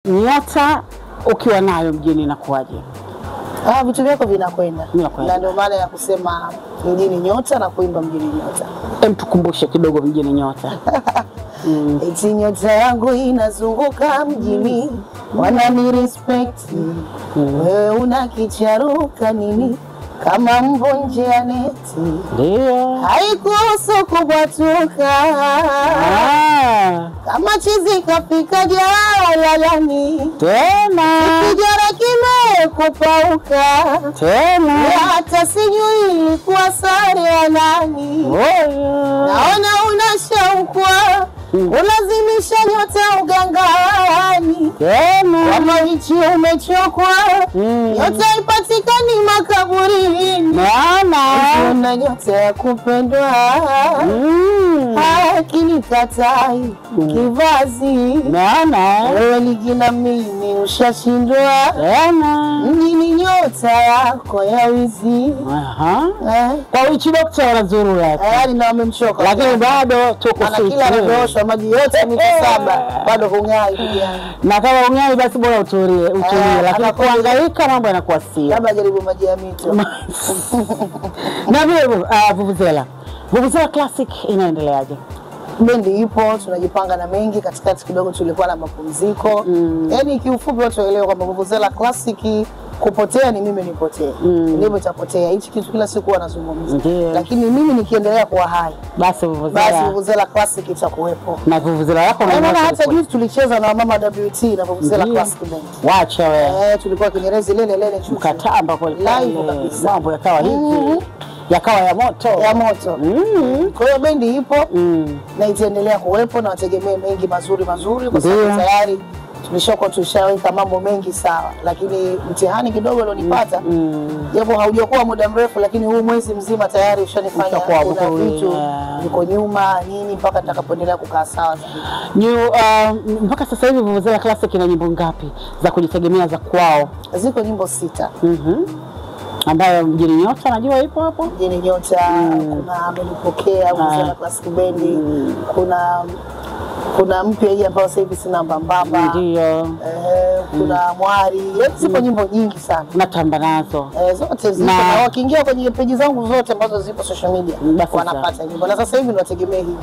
nyota ukiwa nayo mjini inakuwaje? Vitu vyako vinakwenda. Na ndio maana ya kusema mjini nyota na kuimba mjini nyota. Tukumbushe kidogo mjini nyota. Eti nyota yangu inazunguka mjini, wanani respect. Wewe unakicharuka nini? Kama mbo nje ya neti. Ndio. Haikuhusu kubwatuka. Kama chizi kafika jalalani. Tena. Kijara kimekupauka. Tena. Hata sijui ilikuwa sare ya nani. Naona unashaukwa. Ulazimisha nyota ugangani. Tena. Kama hichi umechokwa. Nyota ipatikani makaburini. Una nyota ya kupendwa. Lakini katai kivazi. Wewe ligina mimi ushashindwa. Mjini nyota yako ya wizi. Kwa wichi dokta wanazuru yake. Yaani na wamemchoka. Lakini bado tuko ana kila anaosha maji yote miti 7 bado hungai kijana. Na kama hungai basi bora utulie. Lakini kuhangaika mambo yanakuwa sio. Labda jaribu maji ya mito. Na vile Vuvuzela. Vuvuzela Classic inaendeleaje? Bendi ipo, tunajipanga na mengi, katikati kidogo tulikuwa na mapumziko. Yaani kiufupi watu waelewe kwamba Vuvuzela Classic kupotea ni mimi nipotee. Ndivyo itapotea. Hichi kitu kila siku wanazungumza. Lakini mimi nikiendelea kuwa hai, basi Vuvuzela Classic itakuwepo. Na Vuvuzela yako na hata juzi tulicheza na Mama WT na Vuvuzela Classic Band. Wacha wewe. Tulikuwa Kinyerezi lele mkatamba kwa live kabisa. Mambo yakawa hivi. Yakawa ya moto. Kwa hiyo bendi ipo na itaendelea kuwepo na wategemee mengi mazuri kwa sababu tayari tushaweka mambo mengi sawa, lakini mtihani kidogo ulionipata japo haujakuwa muda mrefu, lakini huu mwezi mzima tayari ushanifanya kuna vitu viko nyuma nini mpaka nitakapoendelea kukaa sawa zaidi. Mpaka sasa hivi Vuvuzela Classic ina nyimbo ngapi za kujitegemea za kwao? Ziko nyimbo 6. Ambayo mjini nyota najua ipo hapo. Mjini nyota kuna amenipokea Vuvuzela Classic Band, kuna mpya hii ambayo sasa hivi sina mbambamba. Ndio. Kuna mwari. Zipo nyimbo nyingi sana. Natamba nazo. Zote zipo na wakiingia kwenye page zangu zote ambazo zipo social media wanapata nyimbo. Na sasa hivi ndio wategemea hii.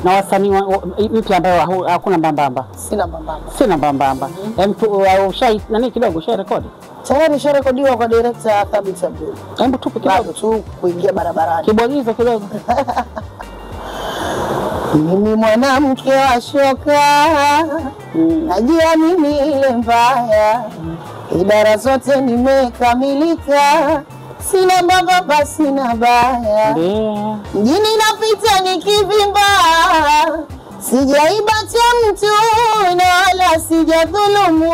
Na wasanii mpya ambao hakuna mbambamba. Sina mbambamba. Ushai nani kidogo ushai rekodi? Tayari sharekodiwa kwa director Thabit Abdul. Hebu tupe kidogo tu kuingia barabarani. Kibwagizo kidogo. Mimi mwanamke wa shoka, najua mimi ile mbaya, idara zote nimekamilika, sina baba sina baya, mjini napita nikivimba, sijaiba cha mtu na wala sijadhulumu,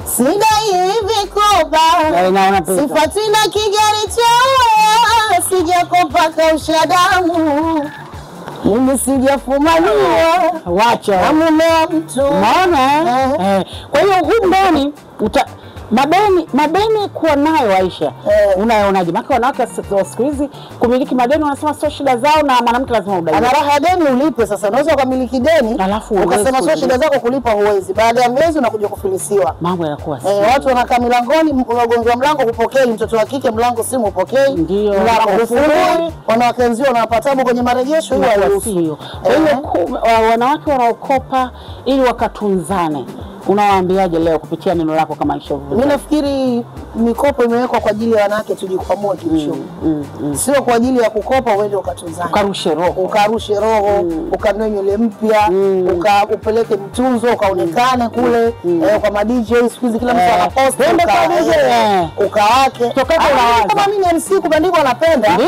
sidai hivi koba, sifati na kigari cha, sijakopa kausha damu. Mimi sijafumaniwa. Wacha. Na mume wa mtu. Maana? Kwa hiyo huko ndani madeni kuwa nayo Aisha. Unaonaje? Maka wanawake siku hizi kumiliki madeni wanasema sio shida zao na mwanamke lazima udai. Ana raha deni ulipe sasa. Unaweza kumiliki deni alafu ukasema sio shida zako kulipa huwezi. Baada ya mwezi unakuja kufilisiwa. Mambo yanakuwa watu wanakaa milangoni, unagonga mlango kupokea mtoto wa kike, mlango simu upokei. Ndio. Wanawake wenzio wanapatabu kwenye marejesho hiyo haruhusiwi. Kwa hiyo wanawake wanaokopa ili wakatunzane. Unawaambiaje leo kupitia neno lako kama Aisha Vuvuzela? Mimi nafikiri mikopo imewekwa kwa ajili ya wanawake tujikwamue kiuchumi. Sio kwa ajili ya kukopa uende ukatunzane. Ukarushe roho, ukanunue nywele mpya, upeleke mtunzo, ukaonekane kule kwa ma DJ siku hizi kila mtu anapost ukawake. Kama mimi MC kubandiko anapenda.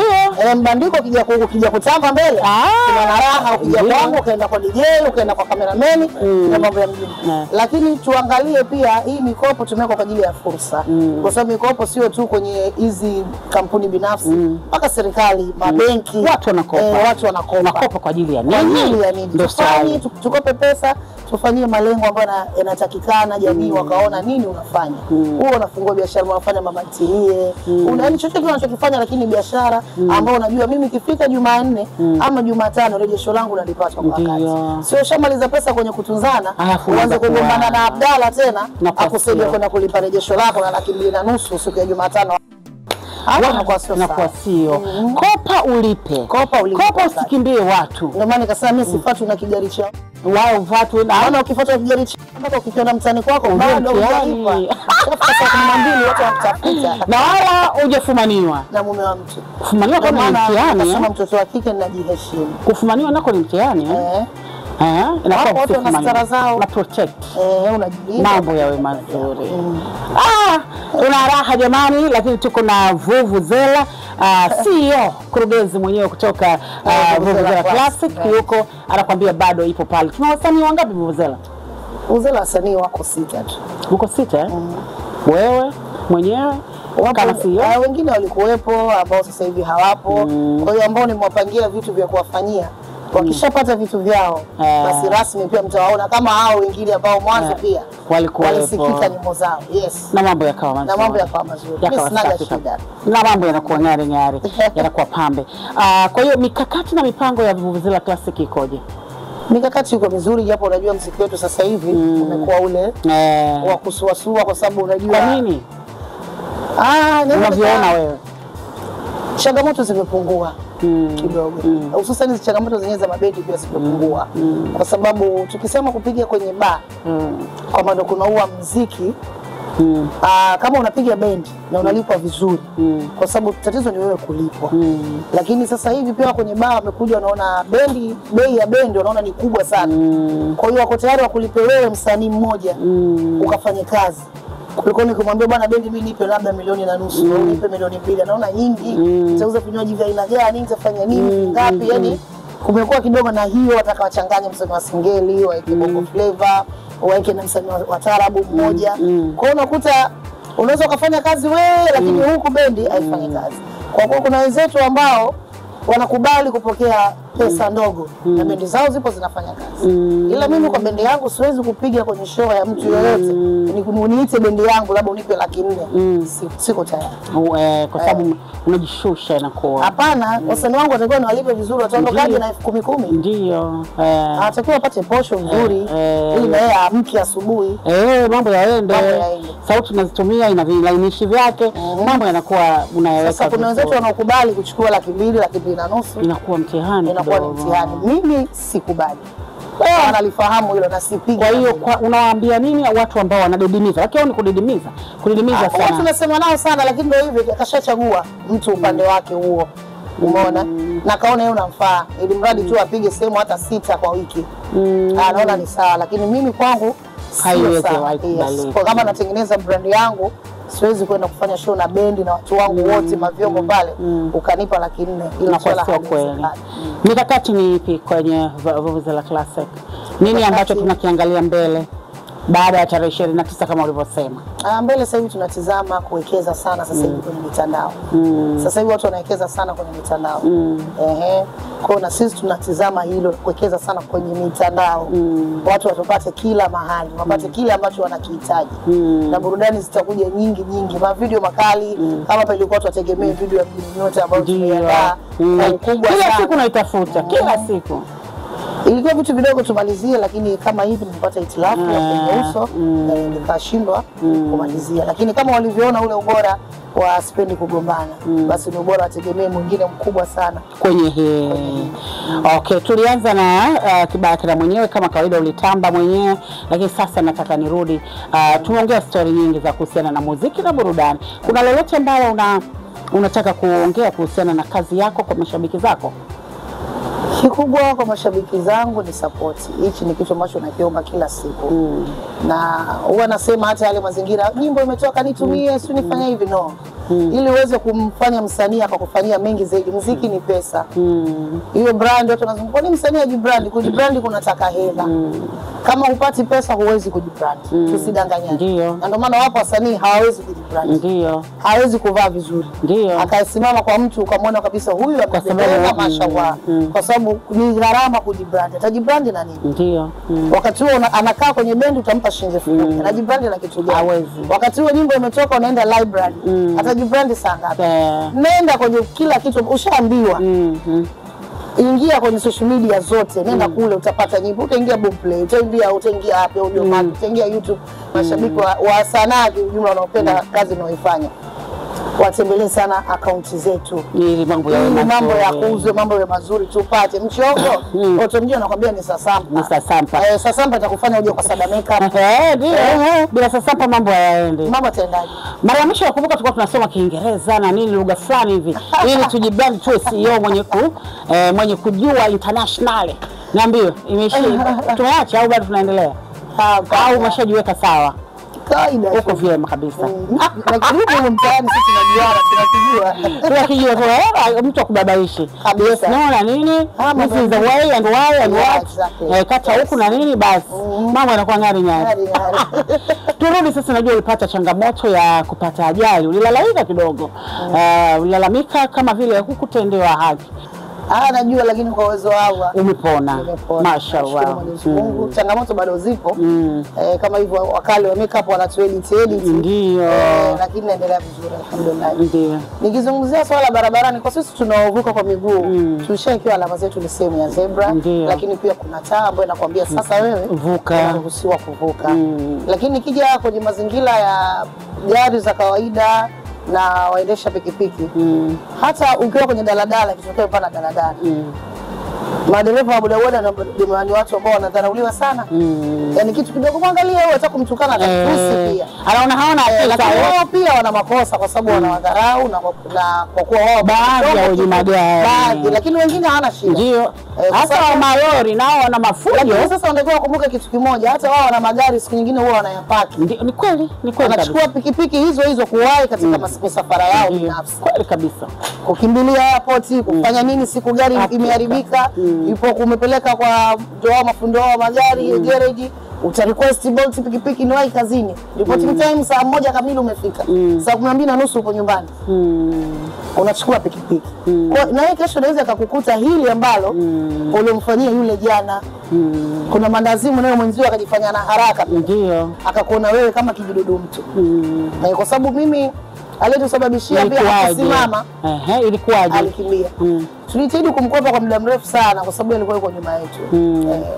Mbandiko kija kutamba mbele. Kuna raha ukija kwangu ukaenda kwa DJ, ukaenda kwa cameraman na mambo ya mjini. Lakini tuangalie pia hii mikopo tumeweka kwa ajili ya fursa. Kwa sababu mikopo sio tu kwenye hizi kampuni binafsi, mpaka serikali, mabenki, watu wanakopa. Watu wanakopa kwa ajili ya nini? Ndio tukope pesa tufanyie malengo ambayo yanatakikana, jamii wakaona nini unafanya. Wewe unafungua biashara, unafanya mama ntilie, yaani chochote unachokifanya, lakini biashara ambayo unajua mimi ikifika Jumanne ama Jumatano rejesho langu nalipata kwa wakati. Sio shamaliza pesa kwenye kutunzana, uanze kugombana na Abdalla tena akusaidia kwenda kulipa rejesho lako na 2,200 siku ya Jumatano. Inakuwa sio. Kopa ulipe. Kopa usikimbie watu. Ndio maana nikasema mimi sifuati na kigari cha wao watu naona ukifuata kigari cha mpaka ukiona mtani kwako bado unalipa. Sasa kuna mbili watu wakitafuta. Na wala hujafumaniwa na mume wa mtu. Kufumaniwa kama mtihani. Kama mtoto wa kike ninajiheshimu. Kufumaniwa nako ni mtihani. Inakuwa watu na stara zao na protect. Unajilinda. Mambo yawe mazuri. Tuna raha jamani, lakini tuko na Vuvuzela, CEO kurugenzi mwenyewe kutoka Vuvuzela Classic yuko anakuambia bado ipo pale. Tuna wasanii wangapi Vuvuzela? Vuvuzela wasanii wako 6 tu. Uko 6 Wewe mwenyewe kama CEO? Wengine walikuwepo ambao sasa hivi hawapo. Kwa hiyo ambao nimewapangia vitu vya kuwafanyia. Wakishapata vitu vyao basi rasmi pia mtawaona kama hao wengine ambao mwanzo pia walisikika nyimbo zao. Na mambo yakawa mazuri. Na mambo yakawa mazuri. Sina shida. Na mambo yanakuwa ng'ari yanakuwa pambe. Kwa hiyo mikakati na mipango ya Vuvuzela Classic ikoje? Mikakati iko mizuri, japo unajua muziki wetu sasa hivi umekuwa ule wa kusuasua kwa sababu unajua. Kwa nini? Unavyoona wewe changamoto zimepungua kidogo. Hususan changamoto zenyewe za mabendi pia zimepungua. Kwa sababu tukisema kupiga kwenye bar kwa maana kunaua muziki kama unapiga bendi na unalipwa vizuri kwa sababu tatizo ni wewe kulipwa. Lakini sasa hivi pia kwenye bar wamekuja wanaona bendi, bei ya bendi wanaona ni kubwa sana. Kwa hiyo wako tayari wakulipe wewe msanii mmoja ukafanye kazi. Kuliko nikumwambia bwana bendi mimi nipe labda 1,200,000, nipe 2,000,000, naona nyingi. Nitauza vinywaji vya aina gani, nitafanya nini, ngapi, yani kumekuwa kidogo na hiyo wataka wachanganye msanii wa singeli, waeke bongo flavor, waeke na msanii wa taarabu mmoja. Kwa hiyo unakuta unaweza kufanya kazi wewe lakini huku bendi haifanyi kazi. Kwa kuwa kuna wenzetu ambao wanakubali kupokea pesa ndogo na bendi zao zipo zinafanya kazi. Ila mimi kwa bendi yangu siwezi kupiga kwenye show ya mtu yoyote. Niite bendi yangu labda unipe 400,000. Siko tayari. Kwa sababu unajishusha inakuwa. Hapana, wasanii wangu watakuwa walipe vizuri, wataondokaje na 10,000? Ndio. Atakuwa apate posho nzuri ili na yeye amke asubuhi. Mambo yaende. Sauti tunazitumia ina vilainishi vyake. Mambo yanakuwa unayaweka. Sasa kuna wenzetu wanaokubali kuchukua 200,000, 2,200. Inakuwa mtihani. Inakuwa ni mtihani. Mimi sikubali. Analifahamu hilo na sipigi. Kwa hiyo unawaambia nini watu ambao wanadidimiza? Lakini ni kudidimiza. Kudidimiza sana. Watu tunasema nao sana lakini ndio hivi akashachagua mtu upande wake huo. Umeona? Na kaona yeye unamfaa. Ili mradi tu apige sehemu hata 6 kwa wiki. Anaona ni sawa lakini mimi kwangu haiwezi. Kwa kama natengeneza brand yangu siwezi kwenda kufanya show na bendi na watu wangu wote mavyombo pale ukanipa 400,000 ili swala kweli. Mikakati ni ipi kwenye Vuvuzela Classic? Nini ambacho tunakiangalia mbele baada ya tarehe 29 kama ulivyosema? Mbele sasa hivi tunatizama kuwekeza sana sasa hivi kwenye mitandao. Sasa hivi watu wanawekeza sana kwenye mitandao. Kwa na sisi tunatizama hilo kuwekeza sana kwenye mitandao. Watu watapate kila mahali, wapate kile ambacho wanakihitaji. Na burudani zitakuja nyingi, ma video makali kama pale watu wategemee video ya mjini yote ambayo tumeandaa. Kila siku naitafuta, kila siku. Ilikuwa vitu vidogo tumalizie lakini kama hivi nilipata itilafu ya kwenye uso nikashindwa kumalizia. Lakini kama walivyoona ule ubora wa sipendi kugombana basi ni ubora wategemee mwingine mkubwa sana kwenye hii. Okay, tulianza na Kibaya Kila Mwenyewe kama kawaida ulitamba mwenyewe lakini sasa nataka nirudi tumeongea story nyingi za kuhusiana na muziki na burudani. Kuna lolote ambalo unataka kuongea kuhusiana na kazi yako kwa mashabiki zako? Kikubwa kwa mashabiki zangu ni support. Hichi ni kitu ambacho nakiomba kila siku. Na huwa nasema hata yale mazingira nyimbo imetoka nitumie, si nifanye hivi no. ili uweze kumfanya msanii akakufanyia mengi zaidi. Muziki ni pesa. Hiyo brand watu wanazungumza ni msanii ajibrand, kujibrand kunataka hela. Kama hupati pesa huwezi kujibrand. Tusidanganyane. Ndio. Na ndio maana wapo wasanii hawawezi kujibrand. Ndio. Hawezi kuvaa vizuri. Ndio. Akasimama kwa mtu ukamwona kabisa huyu amebeba mashallah. Kwa sababu ni gharama kujibrand. Atajibrand na nini? Ndio. Wakati huo anakaa kwenye bendi utampa shilingi 1000. Anajibrand na kitu gani? Hawezi. Wakati huo nyimbo imetoka unaenda library. Atajibrand sana ngapi? Nenda kwenye kila kitu ushaambiwa. Ingia kwenye social media zote, nenda kule utapata nyimbo, utaingia Boomplay, utaingia hapo Audiomack, utaingia YouTube. Mashabiki wa sanaa kwa ujumla wanaopenda kazi unaoifanya watembelee sana akaunti zetu ili mambo ya kuuzwe, mambo ya mazuri tupate. Mchongo utamjua anakuambia ni Sasampa. Ni Sasampa. Sasampa itakufanya uje kwa Sada Makeup. Ndio. Bila Sasampa mambo hayaendi. Mambo tendaje? Mara ya mwisho nakumbuka tulikuwa tunasoma Kiingereza na nini lugha fulani hivi ili tujibrand tu CEO mwenye kujua international. Niambie, tumeacha au bado tunaendelea? Au umeshajiweka sawa? Kaida uko vyema kabisa. Lakini huko mtaani sisi tunajua, tunakijua tu mtu akubabaishi kabisa. Naona nini? This is the way and why and what. Kata huku na nini basi. Mambo yanakuwa ngari ngari. Turudi sasa, najua ulipata changamoto ya kupata ajali. Ulilalamika kidogo. Ulilalamika kama vile hukutendewa haki. Najua, lakini kwa uwezo wao umepona. Mashaallah. Mungu, changamoto bado zipo. Kama hivyo wakale wa makeup wanatuedit. Ndio. Lakini naendelea vizuri alhamdulillah. Ndio. Nikizungumzia swala la barabarani, kwa sisi tunaovuka kwa miguu, tulishakiwa alama zetu ni sehemu ya zebra, lakini pia kuna taa ambayo inakwambia sasa wewe vuka, unaruhusiwa kuvuka. Lakini nikija kwenye mazingira ya gari za kawaida na waendesha pikipiki, hata ukiwa kwenye daladala, kitokea pana daladala, madereva wa bodaboda ni watu ambao wanadharauliwa sana. Yaani kitu kidogo mwangalia wewe hata kumtukana atakusi pia. Anaona haona akili. Wao pia wana makosa kwa sababu wanawadharau na kwa kuwa wao baadhi ya wenye magari. Lakini wengine hawana shida. Ndio. Hata wa malori nao wana mafujo. Lakini sasa unatakiwa kumbuka kitu kimoja, hata wao wana magari siku nyingine huwa wanayapaki. Ni kweli, ni kweli. Wanachukua pikipiki hizo kuwahi katika misafara yao binafsi. Kweli kabisa. Kukimbilia airport, kufanya nini siku gari imeharibika, ipo kumepeleka kwa ndoa mafundo wa magari garage, utarequest Bolt pikipiki ni wahi kazini. Reporting time saa 1 kamili umefika. Saa 12:30 upo nyumbani. Unachukua pikipiki. Kwa na yeye kesho anaweza akakukuta hili ambalo ulimfanyia yule jana. Kuna mandazimu nayo mwenzio akajifanya na haraka. Ndio. Akakuona wewe kama kijidudu mtu. Na kwa sababu mimi aliyetusababishia pia kusimama. Ilikuwaje? Alikimbia. Tulijitahidi kumkopa kwa muda mrefu sana kwa sababu alikuwa yuko nyuma yetu.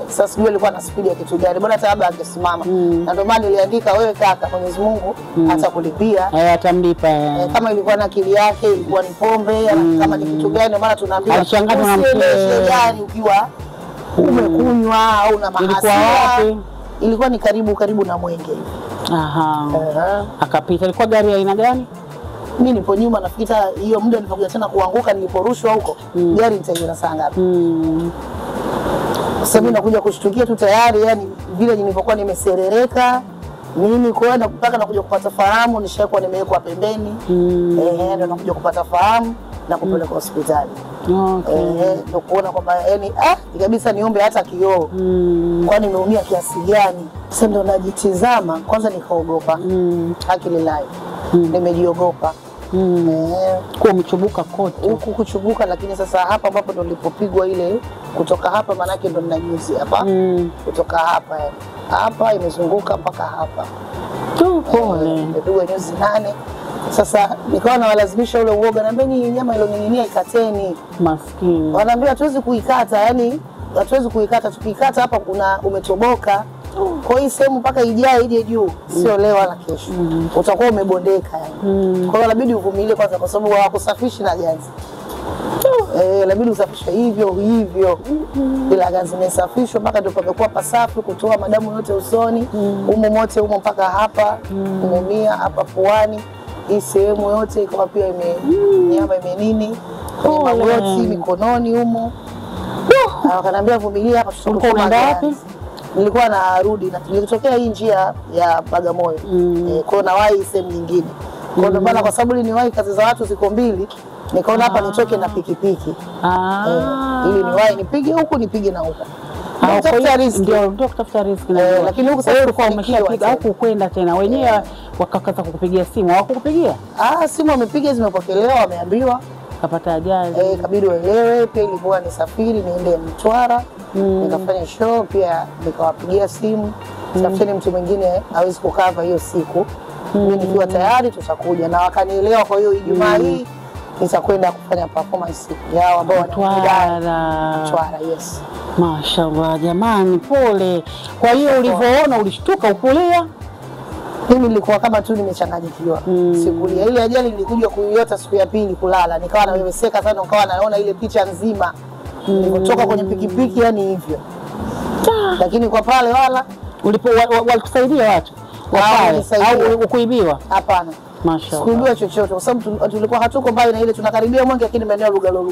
Sasa sijui alikuwa na spidi ya kitu gani. Bora hata labda angesimama. Na ndio maana niliandika, wewe kaka, Mwenyezi Mungu atakulipia. Atamlipa. Kama ilikuwa na akili yake, ilikuwa ni pombe, kama ni kitu gani, maana tunaambia alishangazwa na gari ukiwa umekunywa au na mahasira. Ilikuwa ni karibu na Mwenge hivi. Akapita. Ilikuwa gari ya aina gani? Mimi nipo nyuma, nafikiri hiyo muda nilipokuja tena kuanguka, niliporushwa huko gari nitaingia saa ngapi? Sasa mimi nakuja kushtukia tu tayari, yani vile nilipokuwa nimeserereka mimi kwenda mpaka nakuja kupata fahamu, nishakuwa nimewekwa pembeni. Ndio nakuja kupata fahamu na kupeleka hospitali. Ndio kuona kwamba yani kabisa niombe hata kioo. Kwani nimeumia kiasi gani? Sasa ndio najitizama, kwanza nikaogopa. Hakililahi. Nimejiogopa. Kwa mchubuka kote. Huku kuchubuka, lakini sasa hapa ambapo ndo nilipopigwa ile kutoka hapa, maana yake ndo nina nyuzi hapa. Kutoka hapa hapa imezunguka mpaka hapa. Pole. Nimepigwa nyuzi 8. Sasa nikawa na walazimisha ule uoga, naambia nyama iliyoning'inia ikateni. Maskini. Wanaambia hatuwezi kuikata, yani hatuwezi kuikata, tukikata hapa kuna umetoboka. Kwa hiyo sehemu mpaka ijae ije juu, sio leo wala kesho. Utakuwa umebondeka yani. Kwa hiyo inabidi uvumilie kwanza kwa sababu hawakusafishi na ganzi. Inabidi usafishe hivyo. Bila ganzi imesafishwa mpaka ndio pamekuwa pasafi, kutoa madamu yote usoni, umo mote mpaka hapa, umeumia hapa puani. Hii sehemu yote ikawa pia nyama imenini, kwenye magoti, mikononi humo. Wakaniambia vumilia hapa, tutakuwa wapi? Nilikuwa narudi na nilitokea hii njia ya Bagamoyo. Kwa na wahi sehemu nyingine. Kwa hiyo maana kwa sababu niwahi kazi za watu ziko mbili, nikaona hapa nitoke na pikipiki. Ili niwahi nipige huku nipige na huku. Kutafuta riziki. Ndio kutafuta riziki na lakini huku sasa ulikuwa umeshapiga au kukwenda tena wenyewe wakakaza kukupigia simu, hawakukupigia? Simu wamepiga, zimepokelewa, wameambiwa kapata ajali. Kabidi uelewe pia ilikuwa ni safiri niende Mtwara, nikafanya show pia nikawapigia simu. Tafuteni mtu mwingine hawezi kukava hiyo siku. Mimi nikiwa tayari tutakuja na wakanielewa, kwa hiyo Ijumaa hii nitakwenda kufanya performance yao ambao Mtwara. Yes. Mashallah jamani, pole. Kwa hiyo ulivyoona ulishtuka ukulia? Mimi nilikuwa kama tu nimechanganyikiwa. Sikulia. Ile ajali nilikuja kuiota siku ya pili kulala. Nikawa naweweseka sana, nikawa naona ile picha nzima. Nilipotoka kwenye pikipiki yani hivyo. Lakini kwa pale wala walikusaidia watu? Au ukuibiwa? Hapana. Mashallah. Sikuibiwa chochote kwa sababu tulikuwa hatuko mbali na ile, tunakaribia Mwenge lakini maeneo Lugalo.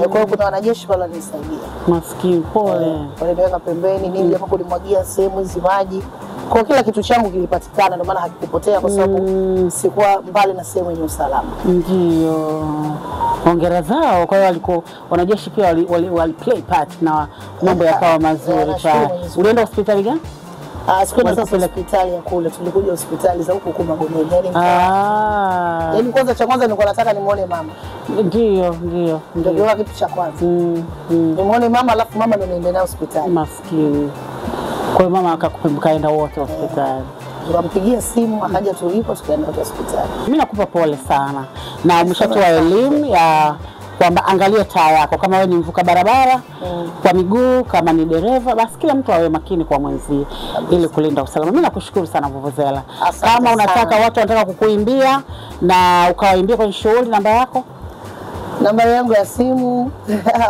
Kwa hiyo kuna wanajeshi pale wanisaidia. Maskini, pole. Waliweka pembeni nini hapo kulimwagia sehemu hizi maji. Kwa kila kitu changu kilipatikana, ndio maana hakikupotea kwa sababu sikuwa mbali na sehemu yenye usalama. Ndio. Hongera zao. Kwa hiyo walikuwa wanajeshi pia wali play part na mambo yakawa mazuri. Ulienda hospitali gani? Sikuenda sasa hospitali ya kule, tulikuja hospitali za huko Magomeni. Yaani kwanza cha kwanza nilikuwa nataka nimuone mama. Ndio. Ndio kitu cha kwanza. Nimuone mama alafu mama ndo niende naye hospitali. Maskini. Kwa hiyo mama akaenda wote hospitali. Tukampigia simu akaja tulipo tukaenda hospitali. Mimi nakupa pole sana. Na umeshatoa elimu ya kwamba angalia taa yako, kama wewe ni mvuka barabara kwa miguu, kama ni dereva, basi kila mtu awe makini kwa mwenzie ili kulinda usalama. Mimi nakushukuru sana Vuvuzela. Kama unataka watu wanataka kukuimbia na ukawaimbia kwenye shughuli, namba yako? Namba yangu ya simu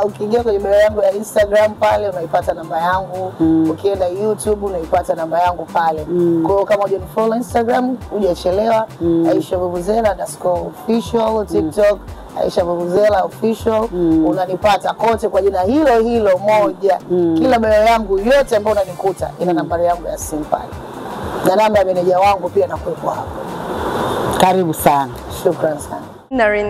ukiingia kwenye bio yangu ya Instagram pale unaipata namba yangu. Ukienda YouTube unaipata namba yangu pale. Kwa hiyo kama hujanifollow Instagram hujachelewa, Aisha Vuvuzela_official, TikTok Aisha Vuvuzela official, unanipata kote kwa jina hilo hilo moja. Kila bio yangu yote ambayo unanikuta ina nambari yangu ya simu pale. Na namba ya meneja wangu pia nakuwepo hapo. Karibu sana. Shukrani sana. Nari.